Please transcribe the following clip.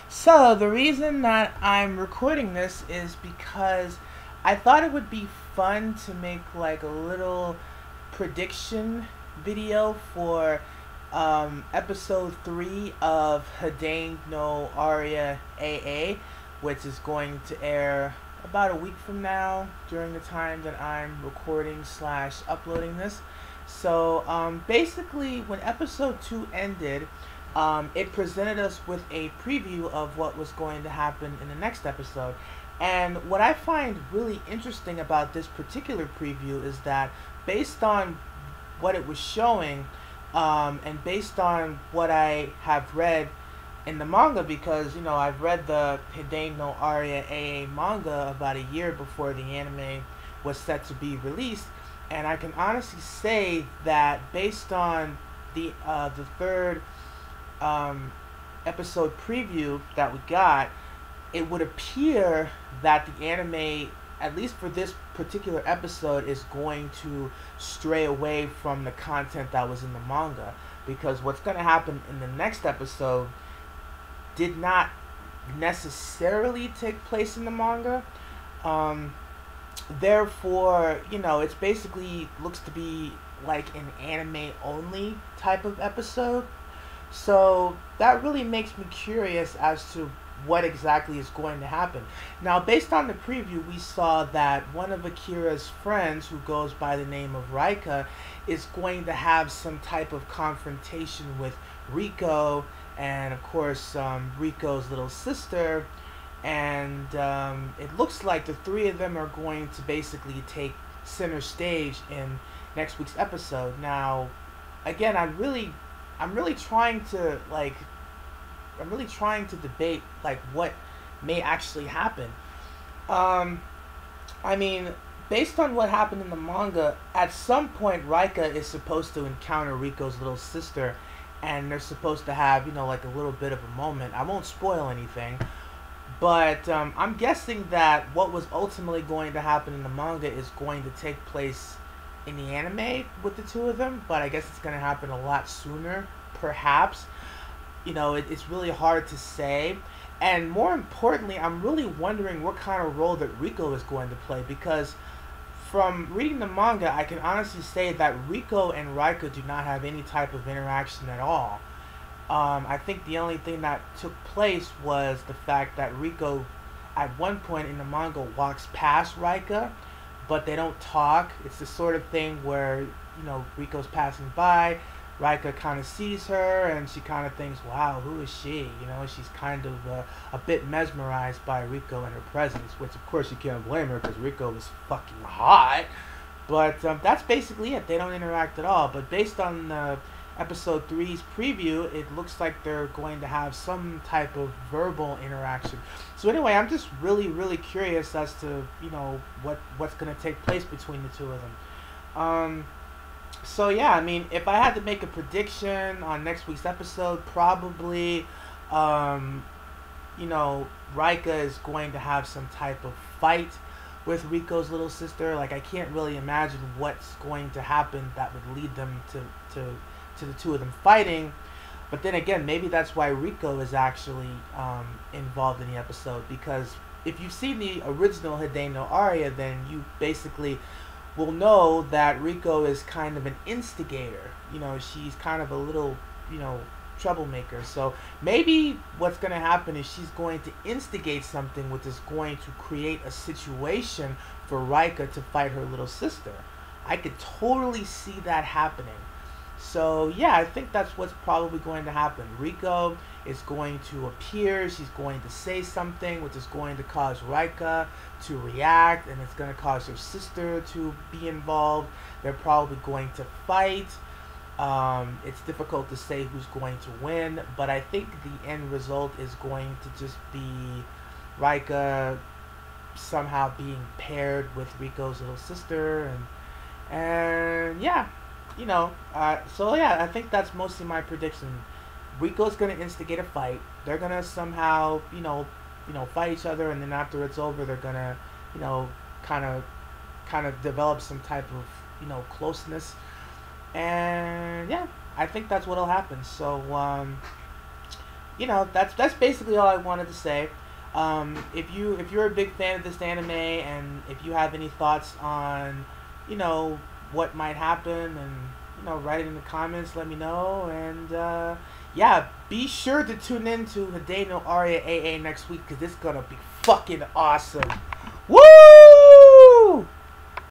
So, the reason that I'm recording this is because I thought it would be fun to make like a little prediction video for episode 3 of Hidan No Aria AA, which is going to air about a week from now during the time that I'm recording slash uploading this. So, basically, when episode 2 ended, it presented us with a preview of what was going to happen in the next episode. And what I find really interesting about this particular preview is that based on what it was showing, and based on what I have read in the manga, because I've read the Hidan No Aria AA manga about a year before the anime was set to be released, and I can honestly say that based on the third episode preview that we got, it would appear that the anime, at least for this particular episode, is going to stray away from the content that was in the manga. Because what's going to happen in the next episode did not necessarily take place in the manga. Therefore, it's basically looks to be like an anime only type of episode. So that really makes me curious as to what exactly is going to happen. Now, based on the preview, we saw that one of Akira's friends, who goes by the name of Rika, is going to have some type of confrontation with Riko, and of course, Riko's little sister. And it looks like the three of them are going to basically take center stage in next week's episode. Now, again, I'm really trying to debate like what may actually happen. I mean, based on what happened in the manga, at some point Rika is supposed to encounter Riko's little sister, and they're supposed to have like a little bit of a moment. I won't spoil anything, but I'm guessing that what was ultimately going to happen in the manga is going to take place in the anime with the two of them, but I guess it's going to happen a lot sooner, perhaps. It's really hard to say. And more importantly, I'm really wondering what kind of role that Riko is going to play, because from reading the manga, I can honestly say that Riko and Rika do not have any type of interaction at all. I think the only thing that took place was the fact that Riko, at one point in the manga, walks past Rika, but they don't talk. It's the sort of thing where, Riko's passing by, Rika kind of sees her, and she kind of thinks, wow, who is she? She's kind of a bit mesmerized by Riko and her presence, which of course you can't blame her because Riko is fucking hot. But that's basically it. They don't interact at all. But based on episode 3's preview, it looks like they're going to have some type of verbal interaction. So anyway, I'm just really curious as to what's going to take place between the two of them. So yeah, I mean, if I had to make a prediction on next week's episode, probably Rika is going to have some type of fight with Riko's little sister. Like, I can't really imagine what's going to happen that would lead them to the two of them fighting. But then again, maybe that's why Riko is actually involved in the episode, because if you've seen the original Hidan No Aria, then you basically will know that Riko is kind of an instigator. She's kind of a little, troublemaker. So maybe what's going to happen is she's going to instigate something which is going to create a situation for Rika to fight her little sister. I could totally see that happening. So yeah, I think that's what's probably going to happen. Riko is going to appear, she's going to say something which is going to cause Rika to react, and it's going to cause her sister to be involved. They're probably going to fight. It's difficult to say who's going to win, but I think the end result is going to just be Rika somehow being paired with Riko's little sister, and yeah. So yeah, I think that's mostly my prediction. Riko's gonna instigate a fight. They're gonna somehow, fight each other, and then after it's over, they're gonna, kind of develop some type of, closeness. And yeah, I think that's what'll happen. So you know, that's basically all I wanted to say. If you're a big fan of this anime and if you have any thoughts on, you know, what might happen, and you know, write it in the comments. Let me know. And yeah, be sure to tune in to Hidan No Aria AA next week because it's gonna be fucking awesome. Woo!